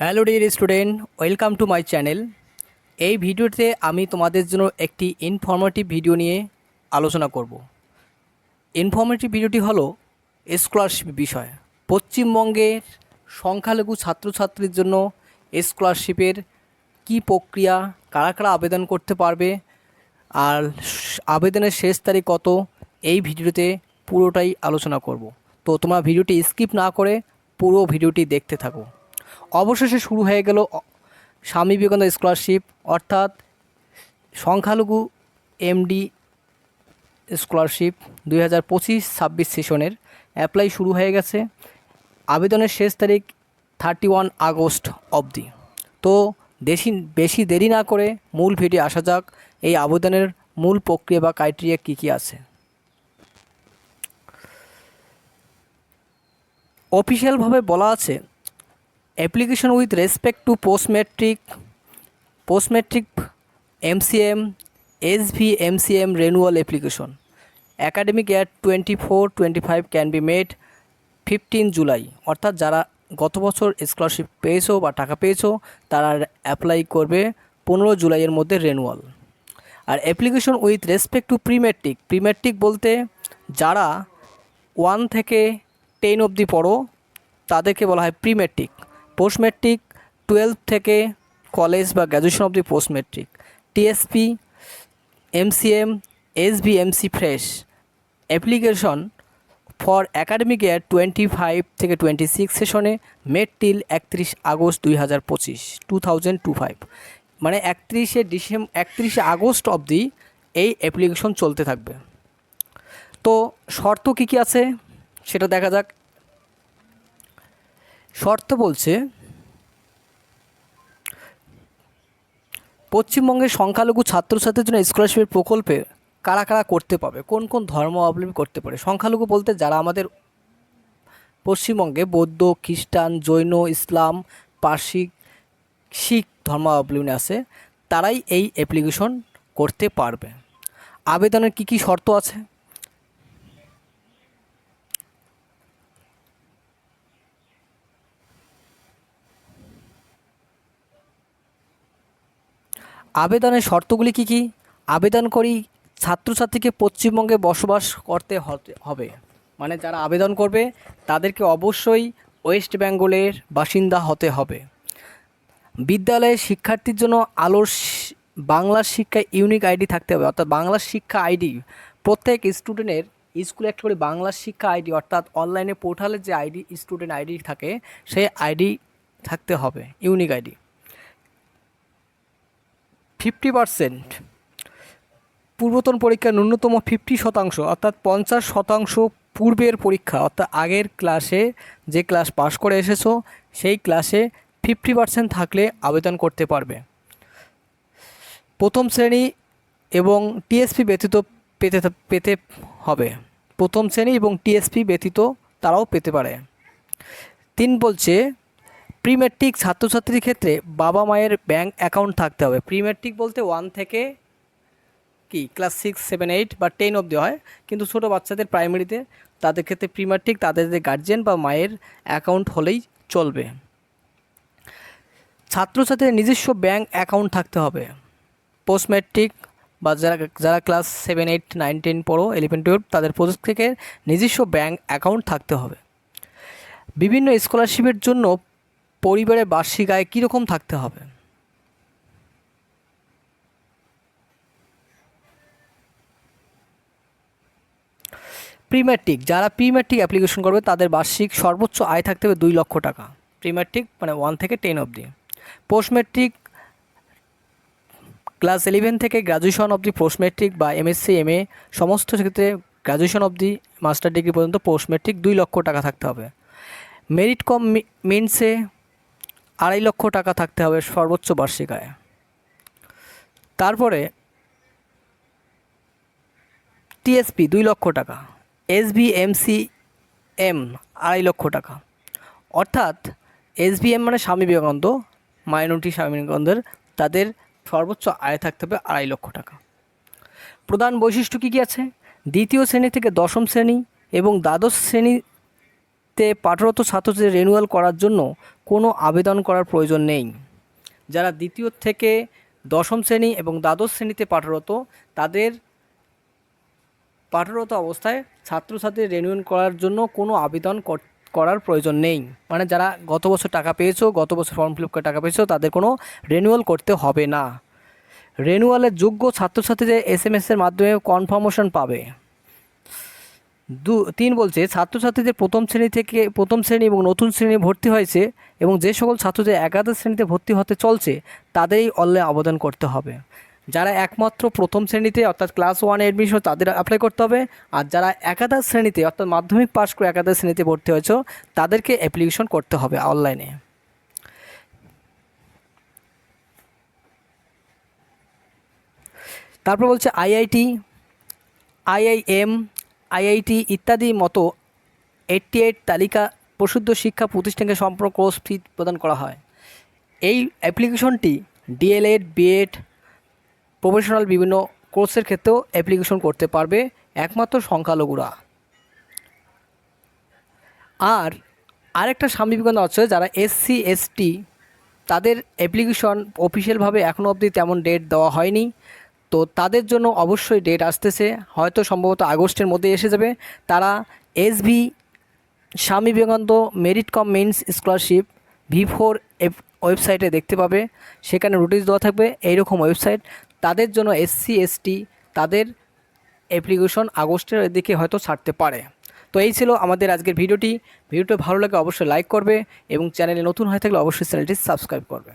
Hello dear student, welcome to my channel. এই ভিডিওতে আমি তোমাদের জন্য একটি ইনফরমেটিভ ভিডিও নিয়ে আলোচনা করব। ইনফরমেটিভ ভিডিওটি হলো স্কলারশিপ বিষয়। পশ্চিমবঙ্গের সংখ্যালঘু ছাত্রছাত্রীর জন্য স্কলারশিপের কি প্রক্রিয়া, কারা কারা আবেদন করতে পারবে, আর আবেদনের শেষ তারিখ কত, এই ভিডিওতে পুরোটাই আলোচনা করব। তো তোমরা ভিডিওটি স্কিপ না করে পুরো ভিডিওটি দেখতে থাকো। অবশেষে শুরু হয়ে গেল স্বামী বিবেকানন্দ স্কলারশিপ, অর্থাৎ সংখ্যালঘু এমডি স্কলারশিপ 2025-26 সেশনের অ্যাপ্লাই শুরু হয়ে গেছে। আবেদনের শেষ তারিখ 31 আগস্ট অবধি। তো বেশি দেরি না করে মূল ভিডিও আসা যাক। এই আবেদনের মূল প্রক্রিয়া বা ক্রাইটেরিয়া কী কী আছে। অফিসিয়ালভাবে বলা আছে, application with respect two post matric MCM SVMCM renewal application academic year 24-25 can be made 15 July. অর্থাৎ যারা গত বছর স্কলারশিপ পেয়েছো বা টাকা পেয়েছো তারা অ্যাপ্লাই করবে 15 জুলাইয়ের মধ্যে রেনুয়াল। আর application with respect to prematric বলতে যারা 1 থেকে 10 অবধি পড়ো তাদেরকে বলা হয় প্রিম্যাট্রিক। পোস্ট ম্যাট্রিক 12 থেকে কলেজ বা গ্র্যাজুয়েশন অবধি post matric. TSP MCM SVMC fresh application for academic year 25 থেকে 26 সেশনে মেড টিল 31 আগস্ট 2025 মানে 31 আগস্ট অবধি এই অ্যাপ্লিকেশন চলতে থাকবে। তো শর্ত কী কী আছে সেটা দেখা যাক। শর্ত বলছে, পশ্চিমবঙ্গের সংখ্যালঘু ছাত্রছাত্রীর জন্য স্কলারশিপের প্রকল্পে কারা কারা করতে পারবে, কোন কোন ধর্ম অবলম্বী করতে পারে। সংখ্যালঘু বলতে যারা আমাদের পশ্চিমবঙ্গে বৌদ্ধ, খ্রিস্টান, জৈন, ইসলাম, পার্সি, শিখ ধর্মাবলম্বী আছে, তারাই এই অ্যাপ্লিকেশন করতে পারবে। আবেদনের কি কি শর্ত আছে। আবেদনের শর্তগুলি কি কি। আবেদনকারী ছাত্রছাত্রীকে পশ্চিমবঙ্গে বসবাস করতে হবে, মানে যারা আবেদন করবে তাদেরকে অবশ্যই ওয়েস্ট বেঙ্গলের বাসিন্দা হতে হবে। বিদ্যালয়ের শিক্ষার্থীর জন্য বাংলা শিক্ষায় ইউনিক আইডি থাকতে হবে, অর্থাৎ বাংলা শিক্ষা আইডি প্রত্যেক স্টুডেন্টের স্কুলে একটা করে বাংলা শিক্ষা আইডি, অর্থাৎ অনলাইনে পোর্টালের যে আইডি স্টুডেন্ট আইডি থাকে সেই আইডি থাকতে হবে, ইউনিক আইডি। 50% পূর্বতন পরীক্ষার ন্যূনতম 50%, অর্থাৎ 50% পূর্বের পরীক্ষা, অর্থাৎ আগের ক্লাসে যে ক্লাস পাস করে এসেছো সেই ক্লাসে 50% থাকলে আবেদন করতে পারবে। প্রথম শ্রেণী এবং টিএসপি ব্যতীত পেতে হবে। প্রথম শ্রেণী এবং টিএসপি ব্যতীত তারাও পেতে পারে। 3 বলছে, প্রিম্যাট্রিক ছাত্রছাত্রীর ক্ষেত্রে বাবা মায়ের ব্যাঙ্ক অ্যাকাউন্ট থাকতে হবে। প্রিম্যাট্রিক বলতে 1 থেকে ক্লাস 6, 7, 8 বা 10 অবধি হয়, কিন্তু ছোটো বাচ্চাদের প্রাইমারিতে তাদের ক্ষেত্রে প্রিম্যাট্রিক তাদের যে গার্জিয়ান বা মায়ের অ্যাকাউন্ট হলেই চলবে। ছাত্রছাত্রীদের নিজস্ব ব্যাঙ্ক অ্যাকাউন্ট থাকতে হবে। পোস্ট ম্যাট্রিক বা যারা ক্লাস 7, 8, 9, 10 পড়ো, 11, 12 তাদের প্রত্যেকের নিজস্ব ব্যাঙ্ক অ্যাকাউন্ট থাকতে হবে। বিভিন্ন স্কলারশিপের জন্য পরিবারের বার্ষিক আয় কীরকম থাকতে হবে। যারা প্রিম্যাট্রিক অ্যাপ্লিকেশন করবে তাদের বার্ষিক সর্বোচ্চ আয় থাকতে হবে 2 লক্ষ টাকা। প্রিম্যাট্রিক মানে 1 থেকে 10 অবধি। পোস্ট ম্যাট্রিক ক্লাস 11 থেকে গ্র্যাজুয়েশন অবধি পোস্ট ম্যাট্রিক বা MSc MA সমস্ত ক্ষেত্রে গ্র্যাজুয়েশন অবধি মাস্টার ডিগ্রি পর্যন্ত পোস্ট ম্যাট্রিক 2 লক্ষ টাকা থাকতে হবে। মেরিট কম মিনসে 2.5 লক্ষ টাকা থাকতে হবে সর্বোচ্চ বার্ষিক আয়। তারপরে টিএসপি 2 লক্ষ টাকা, SVMCM 2.5 লক্ষ টাকা। অর্থাৎ SVM মানে স্বামী বিবেকানন্দ, মাইনরিটি স্বামী বিবেকানন্দের, তাদের সর্বোচ্চ আয় থাকতে হবে 2.5 লক্ষ টাকা। প্রধান বৈশিষ্ট্য কী কী আছে। দ্বিতীয় শ্রেণী থেকে দশম শ্রেণী এবং দ্বাদশ শ্রেণী তে পাঠরত ছাত্রছাত্রীদের রিনিউয়াল করার জন্য কোনো আবেদন করার প্রয়োজন নেই। যারা দ্বিতীয় থেকে দশম শ্রেণী এবং দ্বাদশ শ্রেণীতে পাঠরত, তাদের পাঠরত অবস্থায় ছাত্রছাত্রী রিনিউয়াল করার জন্য কোনো আবেদন করার প্রয়োজন নেই। মানে যারা গত বছর টাকা পেয়েছো, গত বছর ফর্ম ফিল আপ করে টাকা পেয়েছো, তাদের কোনো রিনিউয়াল করতে হবে না। রিনিউয়ালের যোগ্য ছাত্রছাত্রীদের SMS-এর মাধ্যমে কনফার্মেশন পাবে। 3 বলছে ছাত্রছাত্রীদের প্রথম শ্রেণী এবং নতুন শ্রেণী ভর্তি হয়েছে এবং যে সকল ছাত্রদের একাদশ শ্রেণীতে ভর্তি হতে চলছে তাদেরই অনলাইনে আবেদন করতে হবে। যারা একমাত্র প্রথম শ্রেণীতে অর্থাৎ ক্লাস 1 অ্যাডমিশন তাদের অ্যাপ্লাই করতে হবে, আর যারা একাদশ শ্রেণীতে অর্থাৎ মাধ্যমিক পাস করে একাদশ শ্রেণীতে ভর্তি হয়েছে তাদেরকে অ্যাপ্লিকেশন করতে হবে অনলাইনে। তারপর বলছে IIT, IIM, IIT ইত্যাদি মতো 88 তালিকা প্রসিদ্ধ শিক্ষা প্রতিষ্ঠানকে সম্পূর্ণ কোর্স ফি প্রদান করা হয়। এই অ্যাপ্লিকেশনটি DLED, BEd, প্রফেশনাল বিভিন্ন কোর্সের ক্ষেত্রেও অ্যাপ্লিকেশন করতে পারবে একমাত্র সংখ্যালঘুরা। আর আরেকটা সাময়িকতা আছে, যারা SC ST তাদের অ্যাপ্লিকেশন অফিসিয়ালভাবে এখনও অবধি তেমন ডেট দেওয়া হয়নি, তো তাদের জন্য অবশ্যই ডেট আসতেছে, হয়তো সম্ভবত আগস্টের মধ্যে এসে যাবে। তারা SV Swami Vivekananda merit cum means scholarship V4 ওয়েবসাইটে দেখতে পাবে, সেখানে নোটিশ দেওয়া থাকবে এইরকম ওয়েবসাইট। তাদের জন্য SC ST তাদের অ্যাপ্লিকেশন আগস্টের দিকে হয়তো ছাড়তে পারে। তো এই ছিল আমাদের আজকের ভিডিওটি ভালো লাগে অবশ্যই লাইক করবে এবং চ্যানেলে নতুন হয়ে থাকলে অবশ্যই চ্যানেলটি সাবস্ক্রাইব করবে।